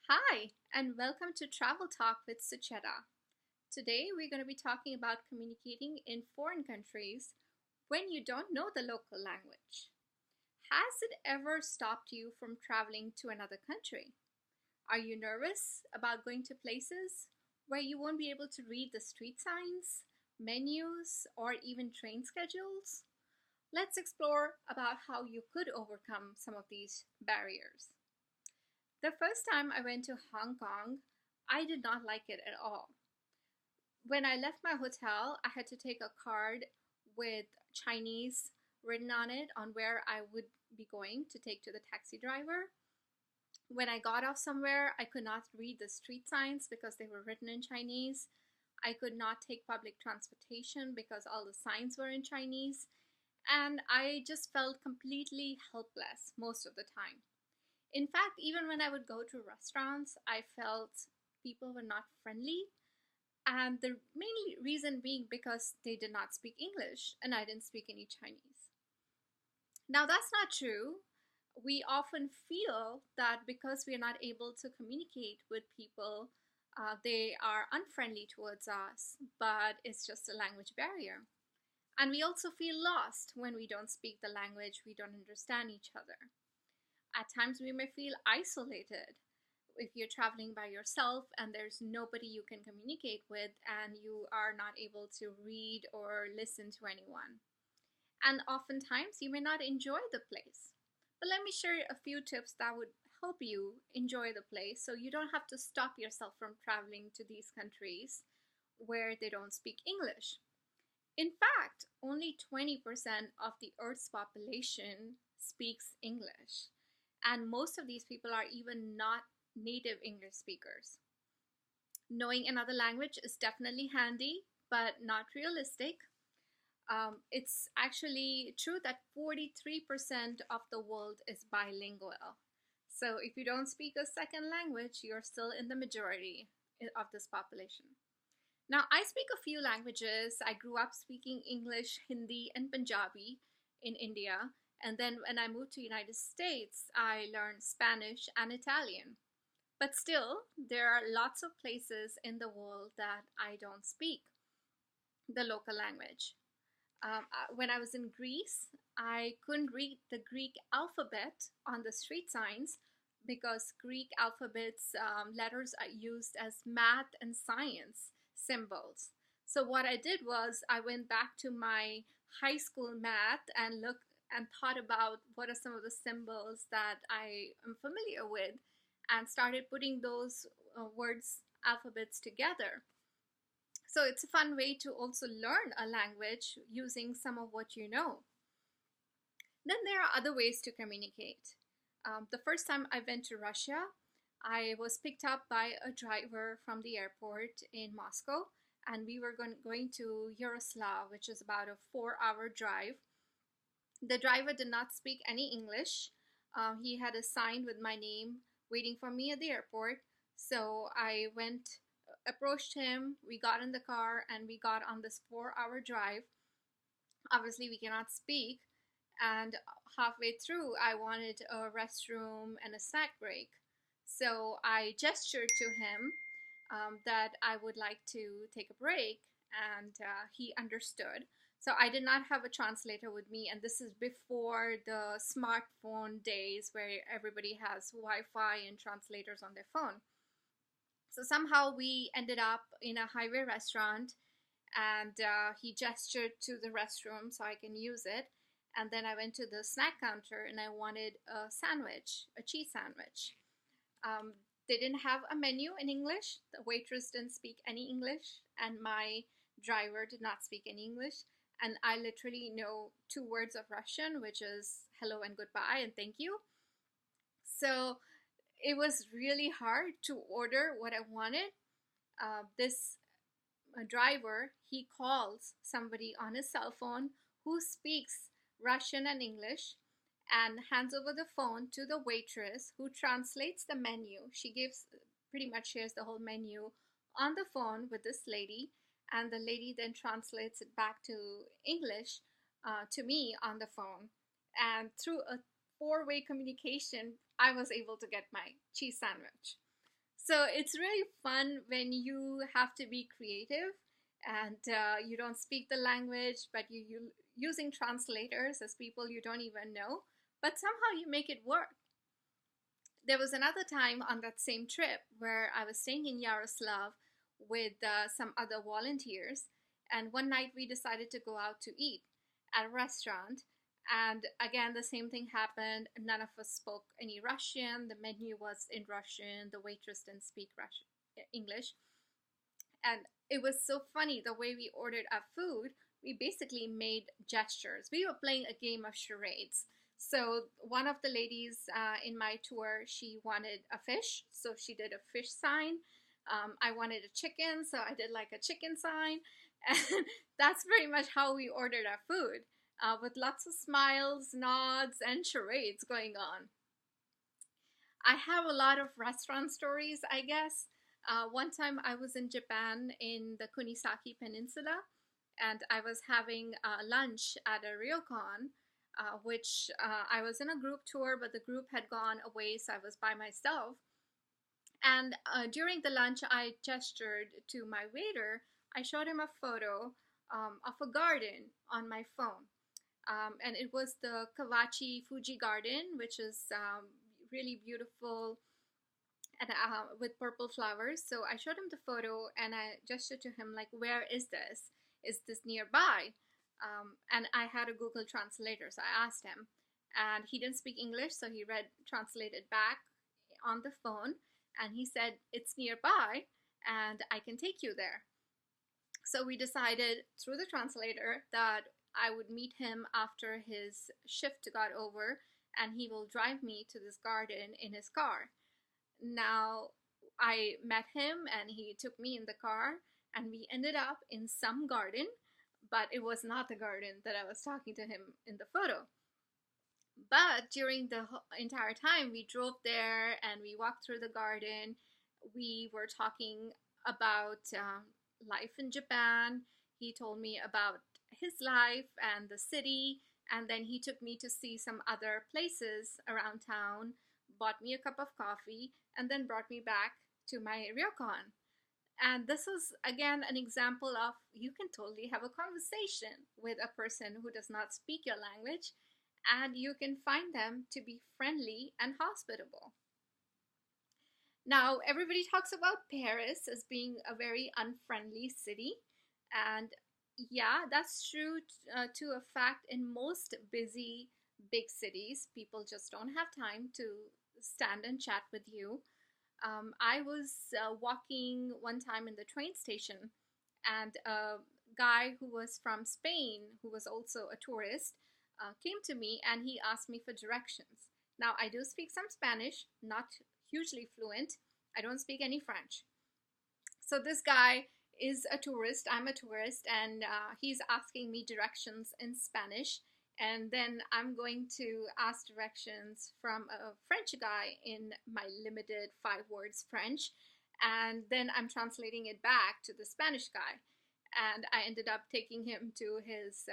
Hi, and welcome to Travel Talk with Sucheta. Today, we're going to be talking about communicating in foreign countries when you don't know the local language. Has it ever stopped you from traveling to another country? Are you nervous about going to places where you won't be able to read the street signs, menus, or even train schedules? Let's explore about how you could overcome some of these barriers. The first time I went to Hong Kong, I did not like it at all. When I left my hotel, I had to take a card with Chinese written on it on where I would be going to take to the taxi driver. When I got off somewhere, I could not read the street signs because they were written in Chinese. I could not take public transportation because all the signs were in Chinese. And I just felt completely helpless most of the time. In fact, even when I would go to restaurants, I felt people were not friendly. And the main reason being because they did not speak English and I didn't speak any Chinese. Now, that's not true. We often feel that because we are not able to communicate with people, they are unfriendly towards us, but it's just a language barrier. And we also feel lost when we don't speak the language, we don't understand each other. At times, we may feel isolated if you're traveling by yourself and there's nobody you can communicate with and you are not able to read or listen to anyone. And oftentimes, you may not enjoy the place. But let me share a few tips that would help you enjoy the place so you don't have to stop yourself from traveling to these countries where they don't speak English. In fact, only 20% of the Earth's population speaks English. And most of these people are even not native English speakers. Knowing another language is definitely handy, but not realistic. It's actually true that 43% of the world is bilingual. So if you don't speak a second language, you're still in the majority of this population. Now, I speak a few languages. I grew up speaking English, Hindi, and Punjabi in India. And then when I moved to the United States, I learned Spanish and Italian. But still, there are lots of places in the world that I don't speak the local language. When I was in Greece, I couldn't read the Greek alphabet on the street signs because Greek alphabet's letters are used as math and science symbols. So what I did was I went back to my high school math and looked and thought about what are some of the symbols that I am familiar with and started putting those words, alphabets together. So it's a fun way to also learn a language using some of what you know. Then there are other ways to communicate. The first time I went to Russia, I was picked up by a driver from the airport in Moscow, and we were going to Yaroslav, which is about a 4-hour drive. The driver did not speak any English. He had a sign with my name waiting for me at the airport. So I approached him, we got in the car, and we got on this 4-hour drive. Obviously, we cannot speak. And halfway through, I wanted a restroom and a snack break. So I gestured to him that I would like to take a break, and he understood. So I did not have a translator with me, and this is before the smartphone days where everybody has Wi-Fi and translators on their phone. So somehow we ended up in a highway restaurant, and he gestured to the restroom so I can use it. And then I went to the snack counter and I wanted a sandwich, a cheese sandwich. They didn't have a menu in English. The waitress didn't speak any English, and my driver did not speak any English. And I literally know 2 words of Russian, which is hello and goodbye and thank you. So it was really hard to order what I wanted. This driver, he calls somebody on his cell phone who speaks Russian and English and hands over the phone to the waitress who translates the menu. She pretty much shares the whole menu on the phone with this lady, and the lady then translates it back to English to me on the phone. And through a 4-way communication, I was able to get my cheese sandwich. So it's really fun when you have to be creative and you don't speak the language, but you using translators as people you don't even know, but somehow you make it work. There was another time on that same trip where I was staying in Yaroslav with some other volunteers, and one night we decided to go out to eat at a restaurant. And again, the same thing happened. None of us spoke any Russian. The menu was in Russian. The waitress didn't speak Russian, English. And it was so funny the way we ordered our food. We basically made gestures. We were playing a game of charades. So one of the ladies in my tour, she wanted a fish, so she did a fish sign. I wanted a chicken, so I did like a chicken sign. And that's pretty much how we ordered our food, with lots of smiles, nods, and charades going on. I have a lot of restaurant stories, I guess. One time I was in Japan in the Kunisaki Peninsula, and I was having lunch at a ryokan, which I was in a group tour, but the group had gone away, so I was by myself. And during the lunch, I gestured to my waiter. I showed him a photo of a garden on my phone. And it was the Kawachi Fuji Garden, which is really beautiful and with purple flowers. So I showed him the photo and I gestured to him like, "Where is this? Is this nearby?" And I had a Google translator, so I asked him, and he didn't speak English, so he translated back on the phone, and he said, "It's nearby, and I can take you there." So we decided through the translator that I would meet him after his shift got over, and he will drive me to this garden in his car. Now, I met him and he took me in the car, and we ended up in some garden, but it was not the garden that I was talking to him in the photo. But during the entire time we drove there and we walked through the garden, we were talking about life in Japan. He told me about his life and the city, and then he took me to see some other places around town, bought me a cup of coffee, and then brought me back to my ryokan. And this is again an example of you can totally have a conversation with a person who does not speak your language, and you can find them to be friendly and hospitable. Now, everybody talks about Paris as being a very unfriendly city, and yeah, that's true to a fact. In most busy big cities, people just don't have time to stand and chat with you. I was walking one time in the train station, and a guy who was from Spain, who was also a tourist, came to me and he asked me for directions. Now, I do speak some Spanish, not hugely fluent. I don't speak any French. So, this guy is a tourist, I'm a tourist, and he's asking me directions in Spanish. And then I'm going to ask directions from a French guy in my limited 5 words French. And then I'm translating it back to the Spanish guy. And I ended up taking him to his,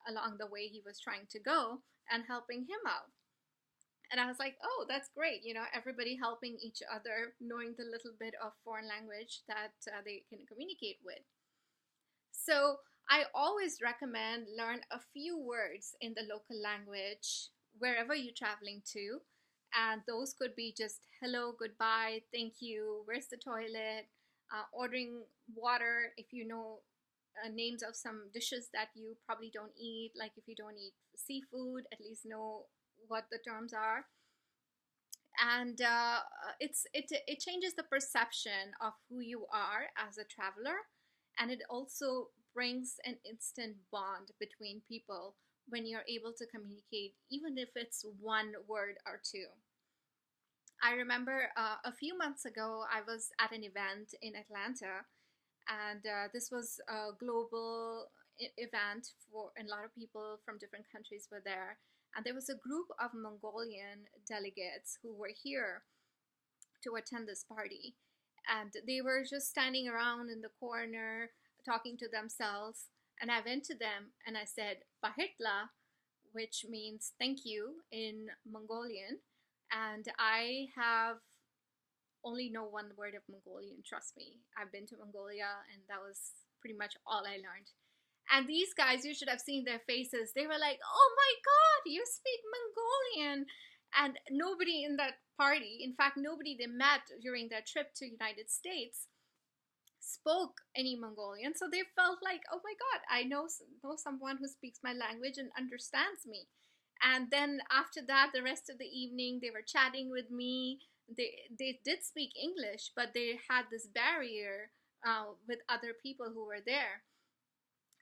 along the way he was trying to go and helping him out. And I was like, oh, that's great. You know, everybody helping each other, knowing the little bit of foreign language that they can communicate with. So I always recommend learn a few words in the local language wherever you're traveling to. And those could be just hello, goodbye, thank you, where's the toilet, ordering water if you know names of some dishes that you probably don't eat. Like if you don't eat seafood, at least know what the terms are. And it changes the perception of who you are as a traveler, and it also brings an instant bond between people when you're able to communicate, even if it's one word or two. I remember a few months ago I was at an event in Atlanta, and this was a global event for, and a lot of people from different countries were there, and there was a group of Mongolian delegates who were here to attend this party, and they were just standing around in the corner talking to themselves. And I went to them and I said "Bahitla," which means thank you in Mongolian, and I have only know one word of Mongolian. Trust me, I've been to Mongolia, and that was pretty much all I learned. And these guys, you should have seen their faces. They were like, "Oh my God, you speak Mongolian!" And nobody in that party, in fact, nobody they met during their trip to United States, spoke any Mongolian. So they felt like, "Oh my God, I know someone who speaks my language and understands me." And then after that, the rest of the evening, they were chatting with me. They did speak English, but they had this barrier with other people who were there.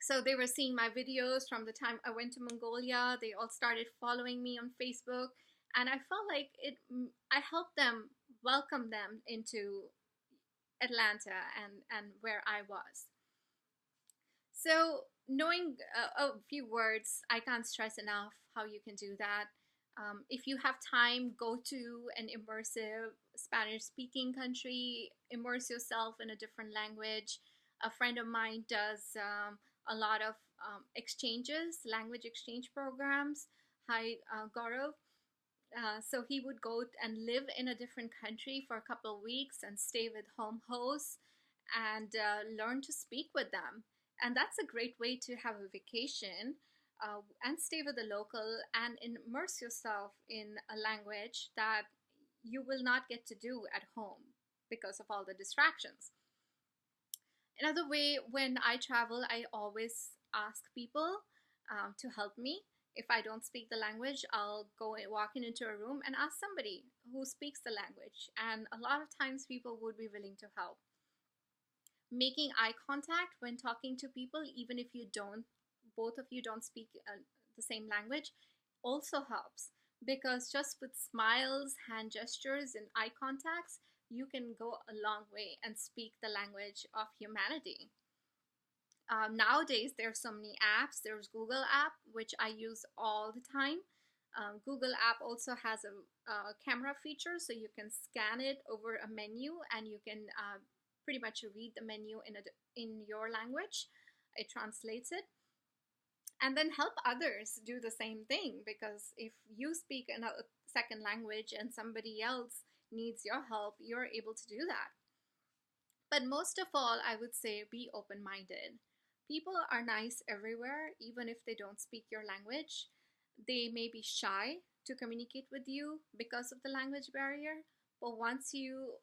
So they were seeing my videos from the time I went to Mongolia. They all started following me on Facebook, and I felt like I helped them, welcome them into Atlanta and where I was. So knowing a few words, I can't stress enough how you can do that. If you have time, go to an immersive Spanish speaking country, immerse yourself in a different language. A friend of mine does a lot of exchanges, language exchange programs. Hi, Gaurav. So he would go and live in a different country for a couple of weeks and stay with home hosts and learn to speak with them. And that's a great way to have a vacation and stay with a local and immerse yourself in a language that you will not get to do at home because of all the distractions. Another way, when I travel, I always ask people to help me. If I don't speak the language, I'll go and walk into a room and ask somebody who speaks the language. And a lot of times people would be willing to help. Making eye contact when talking to people, even if both of you don't speak the same language, also helps, because just with smiles, hand gestures, and eye contacts, you can go a long way and speak the language of humanity. Nowadays, there's so many apps. There's Google app, which I use all the time. Google app also has a camera feature, so you can scan it over a menu, and you can pretty much read the menu in your language. It translates it, and then help others do the same thing, because if you speak a second language and somebody else needs your help, you're able to do that. But most of all, I would say be open-minded. People are nice everywhere, even if they don't speak your language. They may be shy to communicate with you because of the language barrier, but once you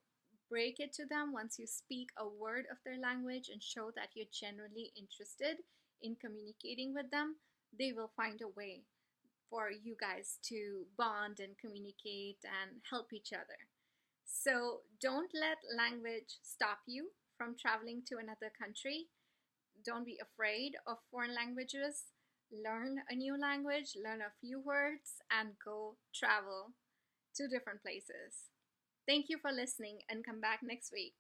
break it to them, once you speak a word of their language and show that you're genuinely interested in communicating with them, they will find a way for you guys to bond and communicate and help each other. So don't let language stop you from traveling to another country. Don't be afraid of foreign languages. Learn a new language, learn a few words, and go travel to different places. Thank you for listening, and come back next week.